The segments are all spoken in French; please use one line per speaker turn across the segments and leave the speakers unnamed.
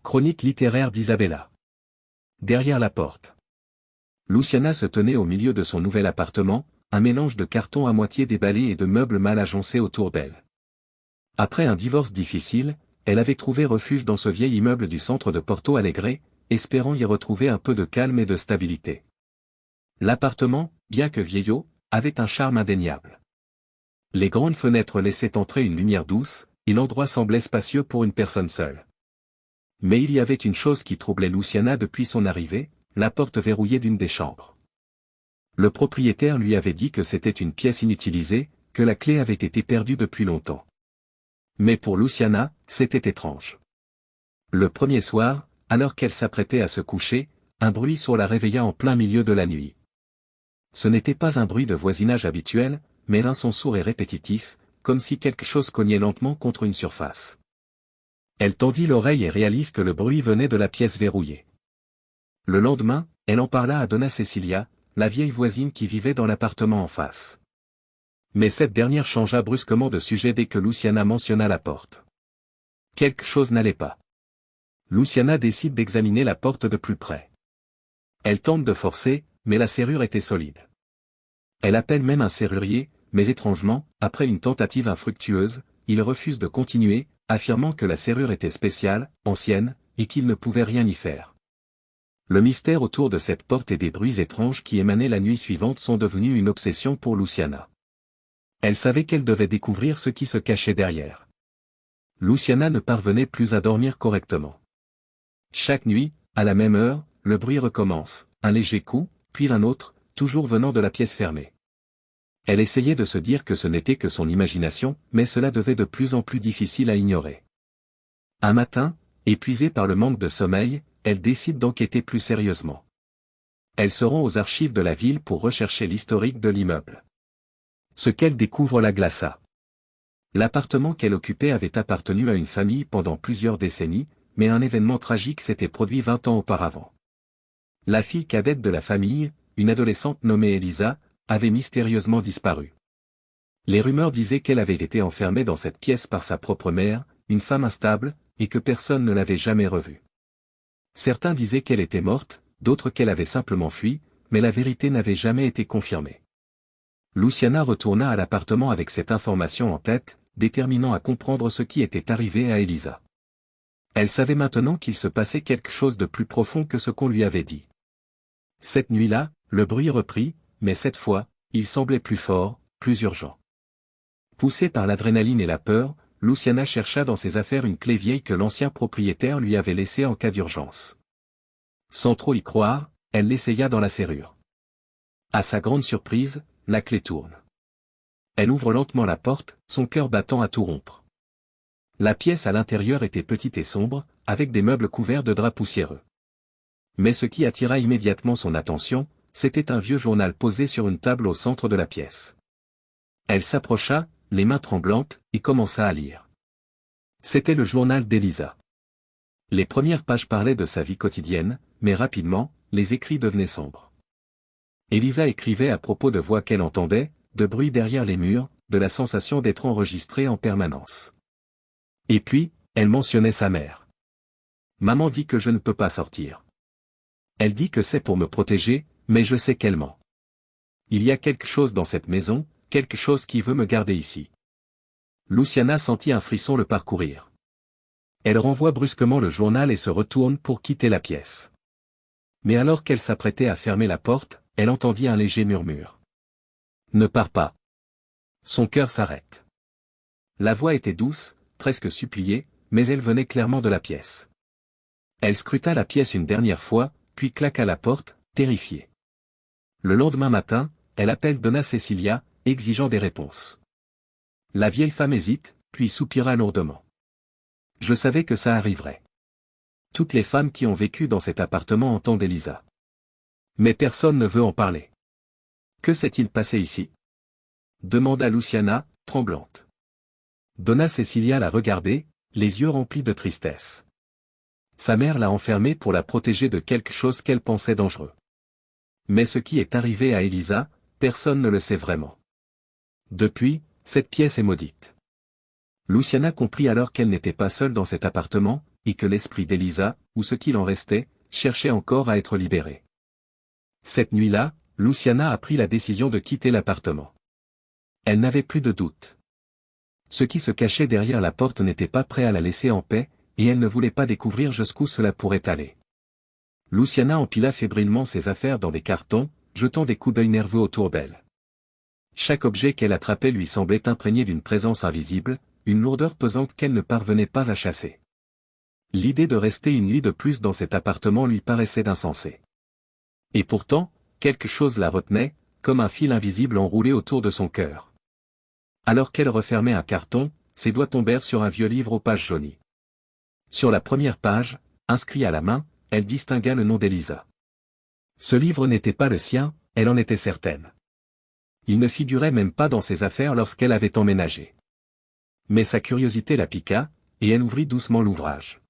Chronique littéraire d'Isabella. Derrière la porte. Luciana se tenait au milieu de son nouvel appartement, un mélange de cartons à moitié déballés et de meubles mal agencés autour d'elle. Après un divorce difficile, elle avait trouvé refuge dans ce vieil immeuble du centre de Porto Alegre, espérant y retrouver un peu de calme et de stabilité. L'appartement, bien que vieillot, avait un charme indéniable. Les grandes fenêtres laissaient entrer une lumière douce, et l'endroit semblait spacieux pour une personne seule. Mais il y avait une chose qui troublait Luciana depuis son arrivée, la porte verrouillée d'une des chambres. Le propriétaire lui avait dit que c'était une pièce inutilisée, que la clé avait été perdue depuis longtemps. Mais pour Luciana, c'était étrange. Le premier soir, alors qu'elle s'apprêtait à se coucher, un bruit sourd la réveilla en plein milieu de la nuit. Ce n'était pas un bruit de voisinage habituel, mais un son sourd et répétitif, comme si quelque chose cognait lentement contre une surface. Elle tendit l'oreille et réalise que le bruit venait de la pièce verrouillée. Le lendemain, elle en parla à Donna Cecilia, la vieille voisine qui vivait dans l'appartement en face. Mais cette dernière changea brusquement de sujet dès que Luciana mentionna la porte. Quelque chose n'allait pas. Luciana décide d'examiner la porte de plus près. Elle tente de forcer, mais la serrure était solide. Elle appelle même un serrurier, mais étrangement, après une tentative infructueuse, il refuse de continuer, affirmant que la serrure était spéciale, ancienne, et qu'il ne pouvait rien y faire. Le mystère autour de cette porte et des bruits étranges qui émanaient la nuit suivante sont devenus une obsession pour Luciana. Elle savait qu'elle devait découvrir ce qui se cachait derrière. Luciana ne parvenait plus à dormir correctement. Chaque nuit, à la même heure, le bruit recommence, un léger coup, puis un autre, toujours venant de la pièce fermée. Elle essayait de se dire que ce n'était que son imagination, mais cela devait de plus en plus difficile à ignorer. Un matin, épuisée par le manque de sommeil, elle décide d'enquêter plus sérieusement. Elle se rend aux archives de la ville pour rechercher l'historique de l'immeuble. Ce qu'elle découvre la glaça. L'appartement qu'elle occupait avait appartenu à une famille pendant plusieurs décennies, mais un événement tragique s'était produit 20 ans auparavant. La fille cadette de la famille, une adolescente nommée Elisa, avait mystérieusement disparu. Les rumeurs disaient qu'elle avait été enfermée dans cette pièce par sa propre mère, une femme instable, et que personne ne l'avait jamais revue. Certains disaient qu'elle était morte, d'autres qu'elle avait simplement fui, mais la vérité n'avait jamais été confirmée. Luciana retourna à l'appartement avec cette information en tête, déterminant à comprendre ce qui était arrivé à Elisa. Elle savait maintenant qu'il se passait quelque chose de plus profond que ce qu'on lui avait dit. Cette nuit-là, le bruit reprit, mais cette fois, il semblait plus fort, plus urgent. Poussée par l'adrénaline et la peur, Luciana chercha dans ses affaires une clé vieille que l'ancien propriétaire lui avait laissée en cas d'urgence. Sans trop y croire, elle l'essaya dans la serrure. À sa grande surprise, la clé tourne. Elle ouvre lentement la porte, son cœur battant à tout rompre. La pièce à l'intérieur était petite et sombre, avec des meubles couverts de draps poussiéreux. Mais ce qui attira immédiatement son attention, c'était un vieux journal posé sur une table au centre de la pièce. Elle s'approcha, les mains tremblantes, et commença à lire. C'était le journal d'Elisa. Les premières pages parlaient de sa vie quotidienne, mais rapidement, les écrits devenaient sombres. Elisa écrivait à propos de voix qu'elle entendait, de bruit derrière les murs, de la sensation d'être enregistrée en permanence. Et puis, elle mentionnait sa mère. Maman dit que je ne peux pas sortir. Elle dit que c'est pour me protéger, mais je sais qu'elle ment. Il y a quelque chose dans cette maison, quelque chose qui veut me garder ici. Luciana sentit un frisson le parcourir. Elle renvoie brusquement le journal et se retourne pour quitter la pièce. Mais alors qu'elle s'apprêtait à fermer la porte, elle entendit un léger murmure. Ne pars pas. Son cœur s'arrête. La voix était douce, presque suppliée, mais elle venait clairement de la pièce. Elle scruta la pièce une dernière fois, puis claqua la porte, terrifiée. Le lendemain matin, elle appelle Donna Cecilia, exigeant des réponses. La vieille femme hésite, puis soupira lourdement. Je savais que ça arriverait. Toutes les femmes qui ont vécu dans cet appartement entendent Elisa. Mais personne ne veut en parler. Que s'est-il passé ici? Demanda Luciana, tremblante. Donna Cecilia la regardait, les yeux remplis de tristesse. Sa mère l'a enfermée pour la protéger de quelque chose qu'elle pensait dangereux. Mais ce qui est arrivé à Elisa, personne ne le sait vraiment. Depuis, cette pièce est maudite. Luciana comprit alors qu'elle n'était pas seule dans cet appartement, et que l'esprit d'Elisa, ou ce qu'il en restait, cherchait encore à être libéré. Cette nuit-là, Luciana a pris la décision de quitter l'appartement. Elle n'avait plus de doute. Ce qui se cachait derrière la porte n'était pas prêt à la laisser en paix, et elle ne voulait pas découvrir jusqu'où cela pourrait aller. Luciana empila fébrilement ses affaires dans des cartons, jetant des coups d'œil nerveux autour d'elle. Chaque objet qu'elle attrapait lui semblait imprégné d'une présence invisible, une lourdeur pesante qu'elle ne parvenait pas à chasser. L'idée de rester une nuit de plus dans cet appartement lui paraissait insensée. Et pourtant, quelque chose la retenait, comme un fil invisible enroulé autour de son cœur. Alors qu'elle refermait un carton, ses doigts tombèrent sur un vieux livre aux pages jaunies. Sur la première page, inscrit à la main, elle distingua le nom d'Elisa. Ce livre n'était pas le sien, elle en était certaine. Il ne figurait même pas dans ses affaires lorsqu'elle avait emménagé. Mais sa curiosité la piqua, et elle ouvrit doucement l'ouvrage.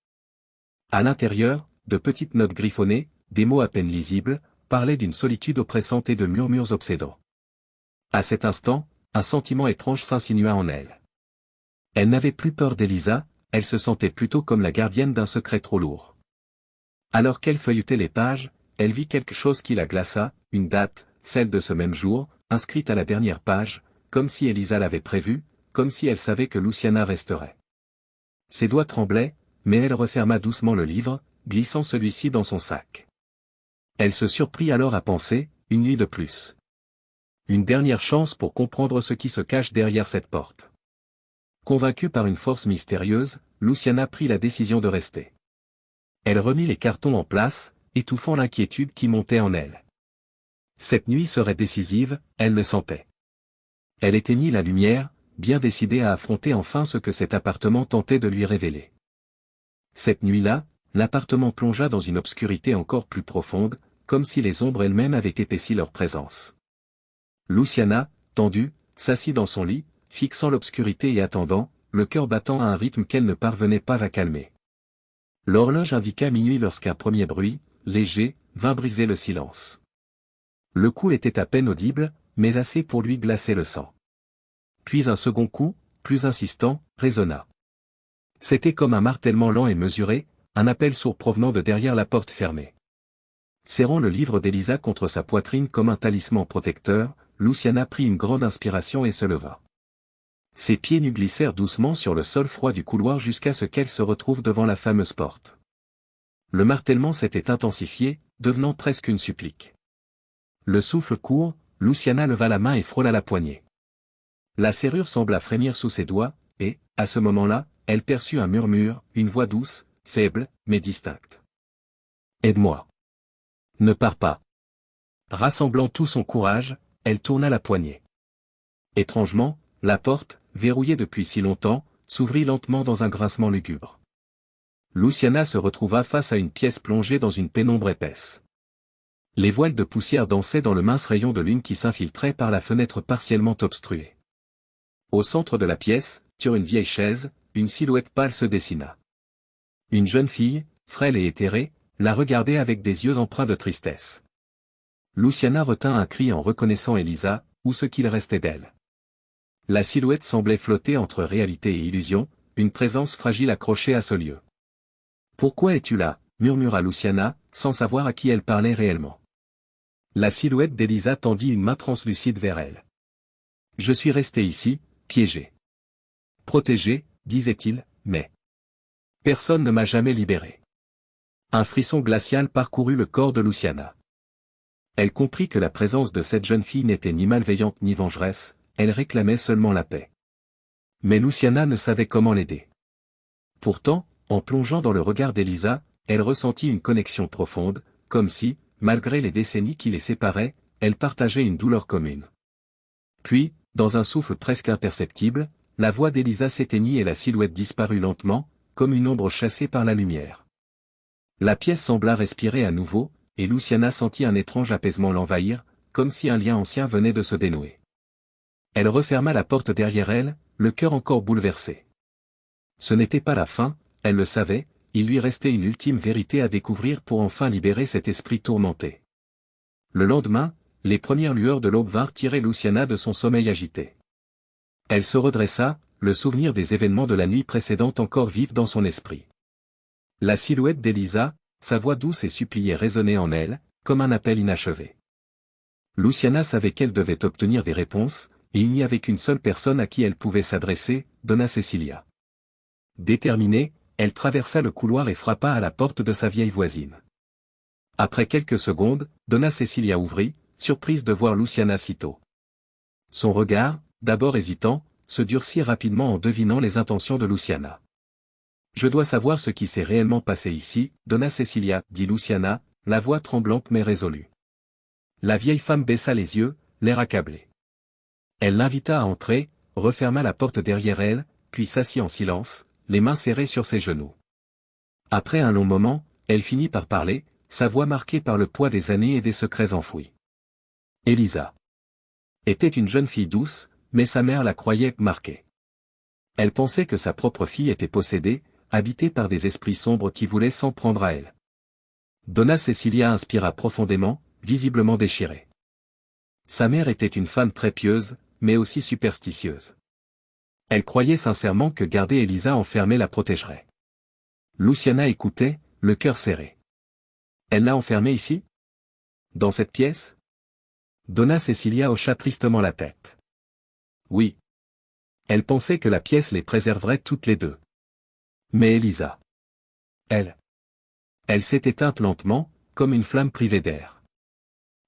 À l'intérieur, de petites notes griffonnées, des mots à peine lisibles, parlaient d'une solitude oppressante et de murmures obsédants. À cet instant, un sentiment étrange s'insinua en elle. Elle n'avait plus peur d'Elisa, elle se sentait plutôt comme la gardienne d'un secret trop lourd. Alors qu'elle feuilletait les pages, elle vit quelque chose qui la glaça, une date, celle de ce même jour, inscrite à la dernière page, comme si Elisa l'avait prévu, comme si elle savait que Luciana resterait. Ses doigts tremblaient, mais elle referma doucement le livre, glissant celui-ci dans son sac. Elle se surprit alors à penser, une nuit de plus. Une dernière chance pour comprendre ce qui se cache derrière cette porte. Convaincue par une force mystérieuse, Luciana prit la décision de rester. Elle remit les cartons en place, étouffant l'inquiétude qui montait en elle. Cette nuit serait décisive, elle le sentait. Elle éteignit la lumière, bien décidée à affronter enfin ce que cet appartement tentait de lui révéler. Cette nuit-là, l'appartement plongea dans une obscurité encore plus profonde, comme si les ombres elles-mêmes avaient épaissi leur présence. Luciana, tendue, s'assit dans son lit, fixant l'obscurité et attendant, le cœur battant à un rythme qu'elle ne parvenait pas à calmer. L'horloge indiqua minuit lorsqu'un premier bruit, léger, vint briser le silence. Le coup était à peine audible, mais assez pour lui glacer le sang. Puis un second coup, plus insistant, résonna. C'était comme un martèlement lent et mesuré, un appel sourd provenant de derrière la porte fermée. Serrant le livre d'Elisa contre sa poitrine comme un talisman protecteur, Luciana prit une grande inspiration et se leva. Ses pieds nus glissèrent doucement sur le sol froid du couloir jusqu'à ce qu'elle se retrouve devant la fameuse porte. Le martèlement s'était intensifié, devenant presque une supplique. Le souffle court, Luciana leva la main et frôla la poignée. La serrure sembla frémir sous ses doigts, et, à ce moment-là, elle perçut un murmure, une voix douce, faible, mais distincte. « Aide-moi. Ne pars pas. » Rassemblant tout son courage, elle tourna la poignée. Étrangement, la porte, verrouillée depuis si longtemps, s'ouvrit lentement dans un grincement lugubre. Luciana se retrouva face à une pièce plongée dans une pénombre épaisse. Les voiles de poussière dansaient dans le mince rayon de lune qui s'infiltrait par la fenêtre partiellement obstruée. Au centre de la pièce, sur une vieille chaise, une silhouette pâle se dessina. Une jeune fille, frêle et éthérée, la regardait avec des yeux empreints de tristesse. Luciana retint un cri en reconnaissant Elisa, ou ce qu'il restait d'elle. La silhouette semblait flotter entre réalité et illusion, une présence fragile accrochée à ce lieu. « Pourquoi es-tu là » murmura Luciana, sans savoir à qui elle parlait réellement. La silhouette d'Elisa tendit une main translucide vers elle. « Je suis resté ici, piégé. Protégé, disait-il, mais personne ne m'a jamais libéré. » Un frisson glacial parcourut le corps de Luciana. Elle comprit que la présence de cette jeune fille n'était ni malveillante ni vengeresse, elle réclamait seulement la paix. Mais Luciana ne savait comment l'aider. Pourtant, en plongeant dans le regard d'Elisa, elle ressentit une connexion profonde, comme si, malgré les décennies qui les séparaient, elle partageait une douleur commune. Puis, dans un souffle presque imperceptible, la voix d'Elisa s'éteignit et la silhouette disparut lentement, comme une ombre chassée par la lumière. La pièce sembla respirer à nouveau, et Luciana sentit un étrange apaisement l'envahir, comme si un lien ancien venait de se dénouer. Elle referma la porte derrière elle, le cœur encore bouleversé. Ce n'était pas la fin, elle le savait, il lui restait une ultime vérité à découvrir pour enfin libérer cet esprit tourmenté. Le lendemain, les premières lueurs de l'aube vinrent tirer Luciana de son sommeil agité. Elle se redressa, le souvenir des événements de la nuit précédente encore vif dans son esprit. La silhouette d'Elisa, sa voix douce et suppliée résonnait en elle, comme un appel inachevé. Luciana savait qu'elle devait obtenir des réponses, et il n'y avait qu'une seule personne à qui elle pouvait s'adresser, Donna Cecilia. Déterminée, elle traversa le couloir et frappa à la porte de sa vieille voisine. Après quelques secondes, Donna Cecilia ouvrit, surprise de voir Luciana si tôt. Son regard, d'abord hésitant, se durcit rapidement en devinant les intentions de Luciana. « Je dois savoir ce qui s'est réellement passé ici, Donna Cecilia, » dit Luciana, la voix tremblante mais résolue. La vieille femme baissa les yeux, l'air accablé. Elle l'invita à entrer, referma la porte derrière elle, puis s'assit en silence, les mains serrées sur ses genoux. Après un long moment, elle finit par parler, sa voix marquée par le poids des années et des secrets enfouis. Elisa était une jeune fille douce, mais sa mère la croyait marquée. Elle pensait que sa propre fille était possédée, habitée par des esprits sombres qui voulaient s'en prendre à elle. Donna Cecilia inspira profondément, visiblement déchirée. Sa mère était une femme très pieuse, mais aussi superstitieuse. Elle croyait sincèrement que garder Elisa enfermée la protégerait. Luciana écoutait, le cœur serré. Elle l'a enfermée ici? Dans cette pièce? Donna Cecilia hocha tristement la tête. Oui. Elle pensait que la pièce les préserverait toutes les deux. Mais Elisa. Elle s'est éteinte lentement, comme une flamme privée d'air.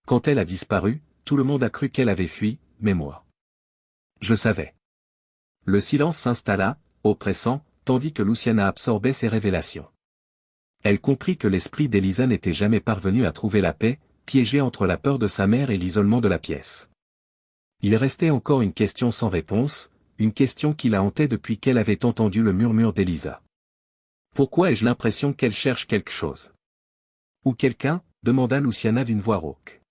Quand elle a disparu, tout le monde a cru qu'elle avait fui, mais moi. Je savais. Le silence s'installa, oppressant, tandis que Luciana absorbait ses révélations. Elle comprit que l'esprit d'Elisa n'était jamais parvenu à trouver la paix, piégé entre la peur de sa mère et l'isolement de la pièce. Il restait encore une question sans réponse, une question qui la hantait depuis qu'elle avait entendu le murmure d'Elisa. Pourquoi ai-je l'impression qu'elle cherche quelque chose? Ou quelqu'un? Demanda Luciana d'une voix rauque.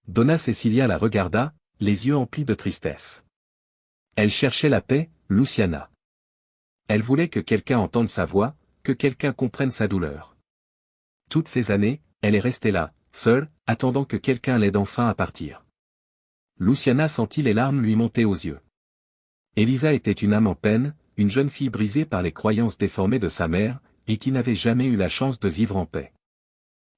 Donna Cecilia la regarda, les yeux emplis de tristesse. Elle cherchait la paix, Luciana. Elle voulait que quelqu'un entende sa voix, que quelqu'un comprenne sa douleur. Toutes ces années, elle est restée là, seule, attendant que quelqu'un l'aide enfin à partir. Luciana sentit les larmes lui monter aux yeux. Elisa était une âme en peine, une jeune fille brisée par les croyances déformées de sa mère, et qui n'avait jamais eu la chance de vivre en paix.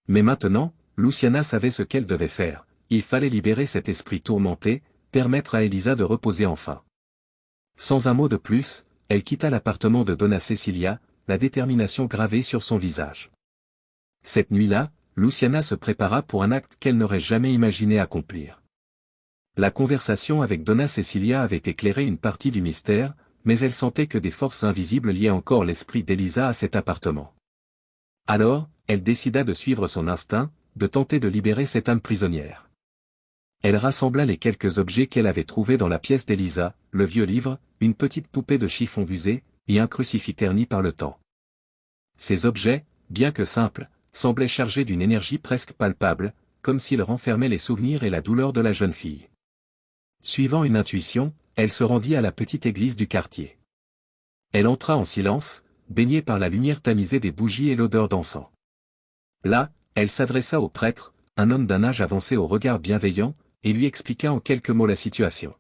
Mais maintenant, Luciana savait ce qu'elle devait faire, il fallait libérer cet esprit tourmenté, permettre à Elisa de reposer enfin. Sans un mot de plus, elle quitta l'appartement de Donna Cecilia, la détermination gravée sur son visage. Cette nuit-là, Luciana se prépara pour un acte qu'elle n'aurait jamais imaginé accomplir. La conversation avec Donna Cecilia avait éclairé une partie du mystère, mais elle sentait que des forces invisibles liaient encore l'esprit d'Elisa à cet appartement. Alors, elle décida de suivre son instinct, de tenter de libérer cette âme prisonnière. Elle rassembla les quelques objets qu'elle avait trouvés dans la pièce d'Elisa, le vieux livre, une petite poupée de chiffon usé, et un crucifix terni par le temps. Ces objets, bien que simples, semblaient chargés d'une énergie presque palpable, comme s'ils renfermaient les souvenirs et la douleur de la jeune fille. Suivant une intuition, elle se rendit à la petite église du quartier. Elle entra en silence, baignée par la lumière tamisée des bougies et l'odeur d'encens. Là, elle s'adressa au prêtre, un homme d'un âge avancé au regard bienveillant, et lui expliqua en quelques mots la situation.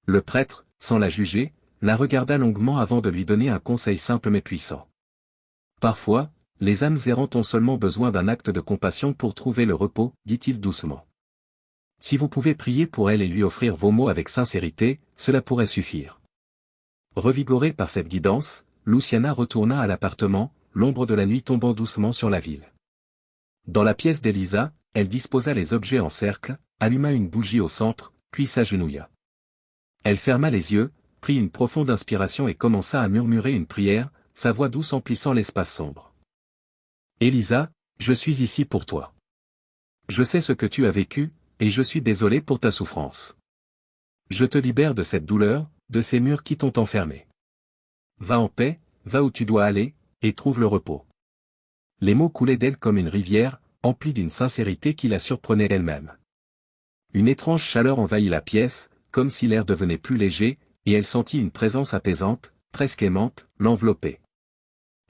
Le prêtre, sans la juger, la regarda longuement avant de lui donner un conseil simple mais puissant. Parfois, les âmes errantes ont seulement besoin d'un acte de compassion pour trouver le repos, dit-il doucement. Si vous pouvez prier pour elle et lui offrir vos mots avec sincérité, cela pourrait suffire. Revigorée par cette guidance, Luciana retourna à l'appartement, l'ombre de la nuit tombant doucement sur la ville. Dans la pièce d'Elisa, elle disposa les objets en cercle, alluma une bougie au centre, puis s'agenouilla. Elle ferma les yeux, prit une profonde inspiration et commença à murmurer une prière, sa voix douce emplissant l'espace sombre. Elisa, je suis ici pour toi. Je sais ce que tu as vécu, et je suis désolé pour ta souffrance. Je te libère de cette douleur, de ces murs qui t'ont enfermé. Va en paix, va où tu dois aller, et trouve le repos. Les mots coulaient d'elle comme une rivière, emplis d'une sincérité qui la surprenait elle-même. Une étrange chaleur envahit la pièce, comme si l'air devenait plus léger, et elle sentit une présence apaisante, presque aimante, l'envelopper.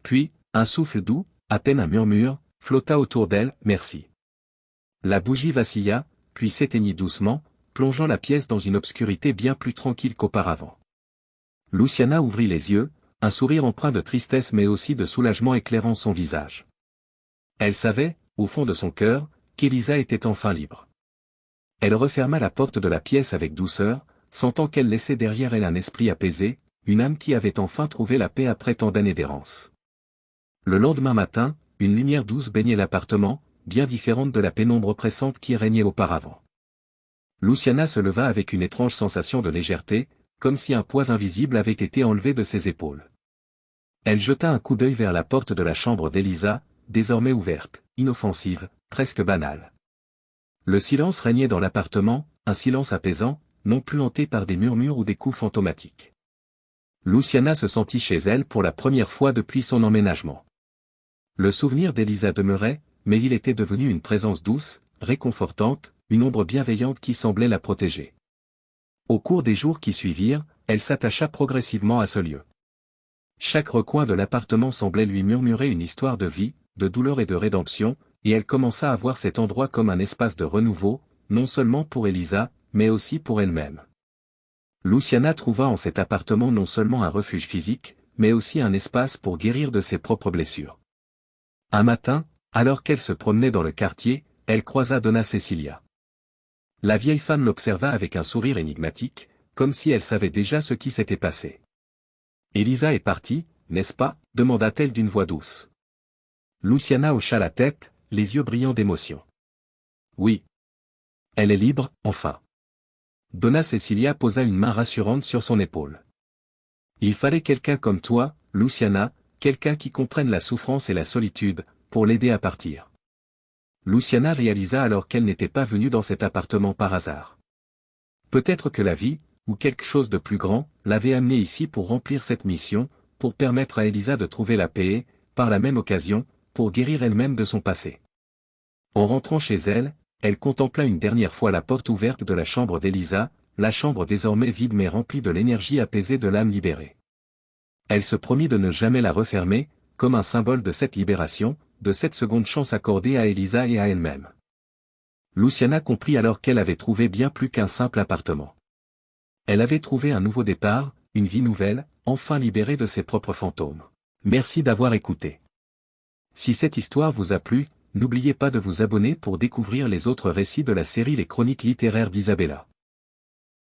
Puis, un souffle doux, à peine un murmure, flotta autour d'elle, merci. La bougie vacilla, puis s'éteignit doucement, plongeant la pièce dans une obscurité bien plus tranquille qu'auparavant. Luciana ouvrit les yeux, un sourire empreint de tristesse mais aussi de soulagement éclairant son visage. Elle savait, au fond de son cœur, qu'Elisa était enfin libre. Elle referma la porte de la pièce avec douceur, sentant qu'elle laissait derrière elle un esprit apaisé, une âme qui avait enfin trouvé la paix après tant d'années d'errance. Le lendemain matin, une lumière douce baignait l'appartement, bien différente de la pénombre oppressante qui régnait auparavant. Luciana se leva avec une étrange sensation de légèreté, comme si un poids invisible avait été enlevé de ses épaules. Elle jeta un coup d'œil vers la porte de la chambre d'Elisa, désormais ouverte, inoffensive, presque banale. Le silence régnait dans l'appartement, un silence apaisant, non plus hanté par des murmures ou des coups fantomatiques. Luciana se sentit chez elle pour la première fois depuis son emménagement. Le souvenir d'Elisa demeurait, mais il était devenu une présence douce, réconfortante, une ombre bienveillante qui semblait la protéger. Au cours des jours qui suivirent, elle s'attacha progressivement à ce lieu. Chaque recoin de l'appartement semblait lui murmurer une histoire de vie, de douleur et de rédemption, et elle commença à voir cet endroit comme un espace de renouveau, non seulement pour Elisa, mais aussi pour elle-même. Luciana trouva en cet appartement non seulement un refuge physique, mais aussi un espace pour guérir de ses propres blessures. Un matin, alors qu'elle se promenait dans le quartier, elle croisa Donna Cecilia. La vieille femme l'observa avec un sourire énigmatique, comme si elle savait déjà ce qui s'était passé. « Elisa est partie, n'est-ce pas ?» demanda-t-elle d'une voix douce. Luciana hocha la tête, les yeux brillants d'émotion. « Oui. Elle est libre, enfin. » Donna Cecilia posa une main rassurante sur son épaule. « Il fallait quelqu'un comme toi, Luciana, quelqu'un qui comprenne la souffrance et la solitude, pour l'aider à partir. » Luciana réalisa alors qu'elle n'était pas venue dans cet appartement par hasard. Peut-être que la vie, ou quelque chose de plus grand, l'avait amenée ici pour remplir cette mission, pour permettre à Elisa de trouver la paix et, par la même occasion, pour guérir elle-même de son passé. En rentrant chez elle, elle contempla une dernière fois la porte ouverte de la chambre d'Elisa, la chambre désormais vide mais remplie de l'énergie apaisée de l'âme libérée. Elle se promit de ne jamais la refermer, comme un symbole de cette libération, de cette seconde chance accordée à Elisa et à elle-même. Luciana comprit alors qu'elle avait trouvé bien plus qu'un simple appartement. Elle avait trouvé un nouveau départ, une vie nouvelle, enfin libérée de ses propres fantômes. Merci d'avoir écouté. Si cette histoire vous a plu, n'oubliez pas de vous abonner pour découvrir les autres récits de la série Les Chroniques littéraires d'Isabella.